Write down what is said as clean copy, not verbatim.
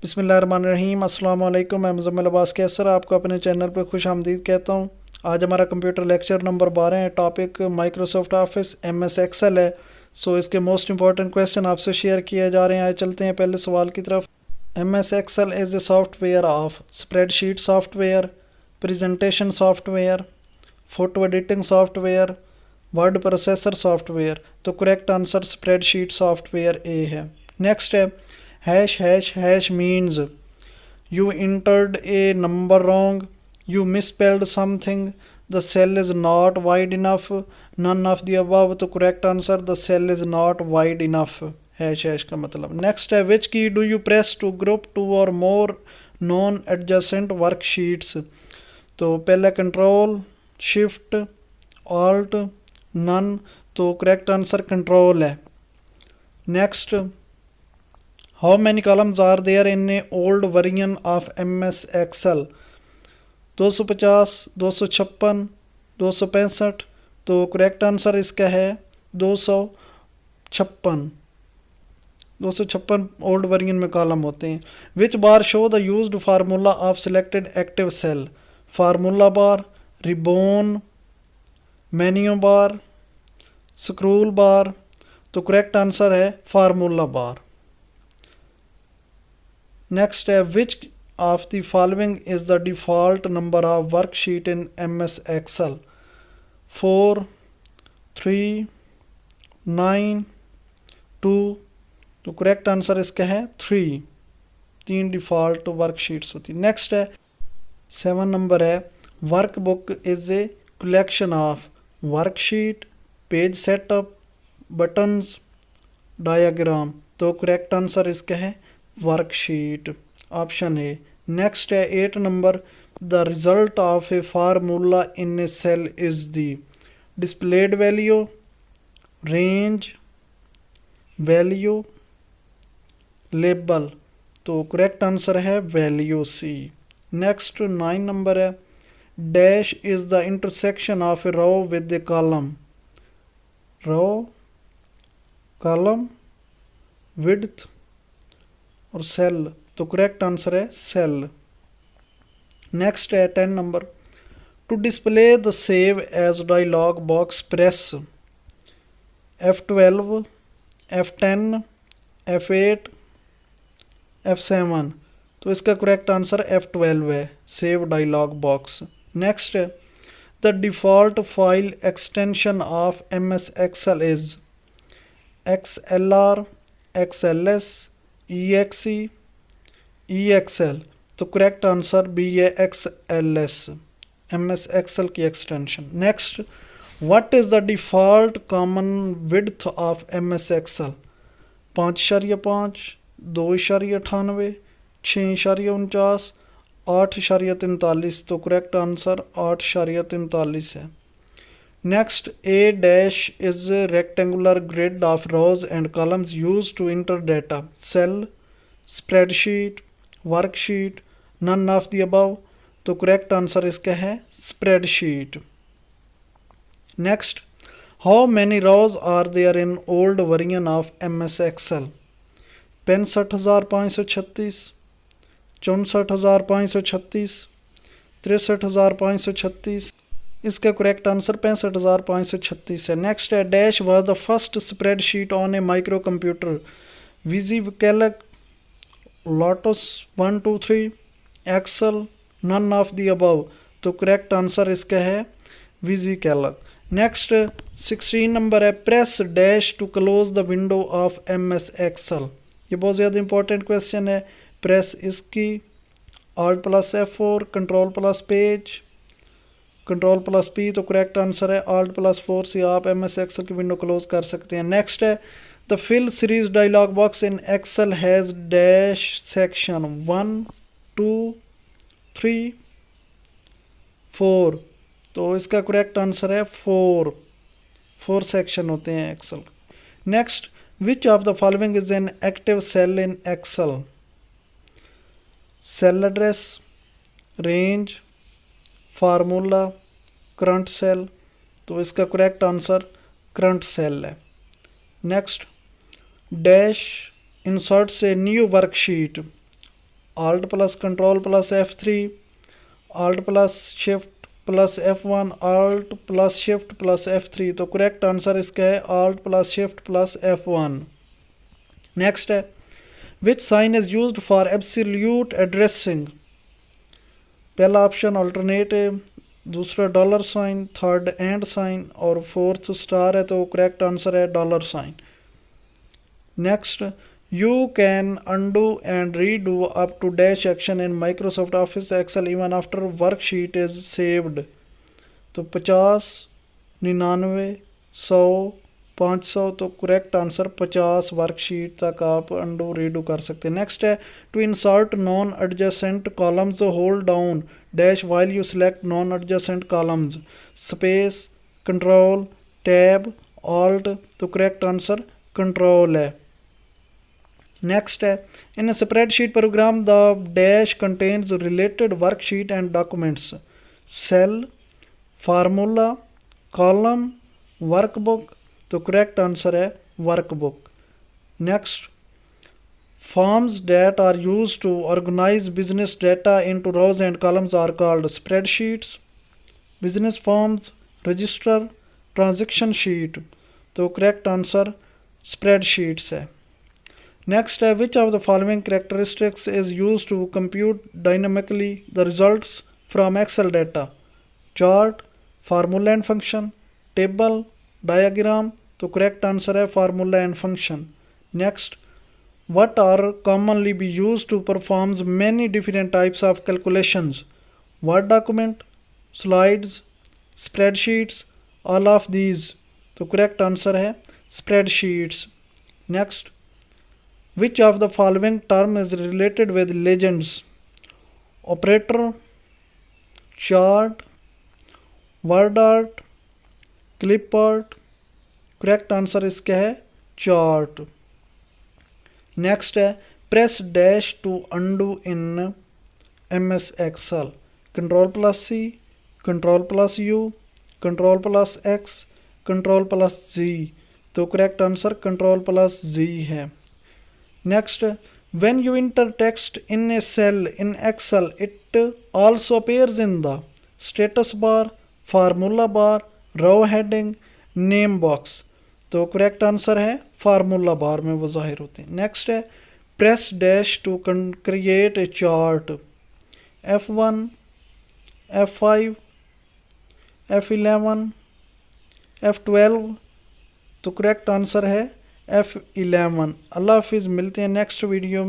बिस्मिल्लाहिर्रहमानिर्रहीम। अस्सलाम वालेकुम। मैं मuzammilabbasqaisar आपको अपने चैनल पर खुश आमदीद कहता हूँ। आज हमारा कंप्यूटर लेक्चर नंबर 12 है। Topic Microsoft Office MS Excel है। सो इसके मोस्ट इंपॉर्टेंट क्वेश्चन आपसे शेयर किए जा रहे हैं। आए चलते हैं पहले सवाल की तरफ। MS Excel is a software of spreadsheet software, presentation software, photo editing software, word processor software. तो correct answer spreadsheet software A है। नेक्स्ट है ### means you entered a number wrong, you misspelled something, the cell is not wide enough, none of the above। तो correct answer the cell is not wide enough। ## का मतलब। Next है which key do you press to group two or more non adjacent worksheets। तो पहले control, shift, alt, none. तो correct answer control है। Next, how many columns are there in a old version of MS Excel. 250, 256, 265। तो correct answer इसका है 256। 256 old version में column होते हैं। Which bar show the used formula of selected active cell. Formula bar, ribbon, menu bar, scroll bar. तो correct answer है formula bar. Next है which of the following is the default number of worksheet in MS Excel. 4, 3, 9, 2। तो correct answer इसका है 3। 3 default worksheets होती। Next है 7 number है workbook is a collection of worksheet, page setup, buttons, diagram. तो correct answer इसका है worksheet, option A. Next है 8 number the result of a formula in a cell is the displayed value, range, value, label. तो correct answer है value C. Next 9 number है dash is the intersection of a row with a column. Row, column, width और cell. तो correct answer है cell. Next है 10 number to display the save as dialog box press F12, F10, F8, F7। तो इसका correct answer F12 है, save dialog box. Next है the default file extension of MS Excel is XLR, XLS, EXE, EXL। तो correct answer B है XLS, MS Excel की extension. Next, what is the default common width of MS Excel. 5.5, 2.98, 6.49, 8.43। तो correct answer 8.43 है। Next, A dash is a rectangular grid of rows and columns used to enter data. Cell, spreadsheet, worksheet, none of the above। तो correct answer इसका है spreadsheet। Next, how many rows are there in old version of MS Excel? 65,536, 64,536, 63,536। इसका correct answer 65,536 है। Next है dash was the first spreadsheet on a micro computer. VisiCalc, Lotus 1, 2, 3, Excel, none of the above. तो correct answer इसका है VisiCalc. Next 16 number है press dash to close the window of MS Excel. ये बहुत ज़्यादा important question है। Press इसकी, Alt + F4, control + page, control + P। तो करेक्ट आंसर है Alt + 4 से आप MS एक्सेल की विंडो क्लोज कर सकते हैं। नेक्स्ट है the fill series dialog box in Excel has dash section 1, 2, 3, 4। तो इसका करेक्ट आंसर है 4 सेक्शन होते हैं Excel. Next, which of the following is an active cell in Excel. Cell address, range, formula, current cell. तो इसका correct answer current cell है। Next, dash insert से new worksheet Alt plus control plus F3, Alt plus shift plus F1, Alt plus shift plus F3। तो correct answer इसका है Alt plus shift plus F1। Next है which sign is used for absolute addressing. पहला option alternate है, दूसरा dollar sign, third and sign और fourth star है। तो करेक्ट आंसर है dollar sign. Next, you can undo and redo up to dash action in Microsoft Office Excel even after worksheet is saved। तो 50, 99, 100, 500। तो correct answer 50 worksheet तक आप undo redo कर सकते हैं। नेक्स्ट है to insert non adjacent columns hold down dash while you select non adjacent columns, space, control, tab, alt. तो correct answer control है। नेक्स्ट है in spreadsheet program the dash contains related worksheet and documents, cell, formula, column, workbook. तो correct answer है workbook. Next, forms that are used to organise business data into rows and columns are called spreadsheets, business forms, register, transaction sheet. तो correct answer spreadsheets है। Next, which of the following characteristics is used to compute dynamically the results from Excel data? Chart, formula and function, table, diagram। तो correct answer है formula and function। Next, what are commonly be used to perform many different types of calculations? Word document, slides, spreadsheets, all of these। तो correct answer है spreadsheets। Next, which of the following term is related with legends? Operator, chart, word art, clip art। Correct answer इसका है chart. Next है press dash to undo in MS Excel, control plus C, control plus U, control plus X, control plus Z। तो correct answer control plus Z है। Next, when you enter text in a cell in Excel, it also appears in the status bar, formula bar, row heading, name box। तो correct answer है formula bar में वो जाहिर होते हैं। Next है press dash to create a chart, F1, F5, F11, F12। तो correct answer है F11। अल्लाह हाफिज़, मिलते हैं नेक्स्ट वीडियो में।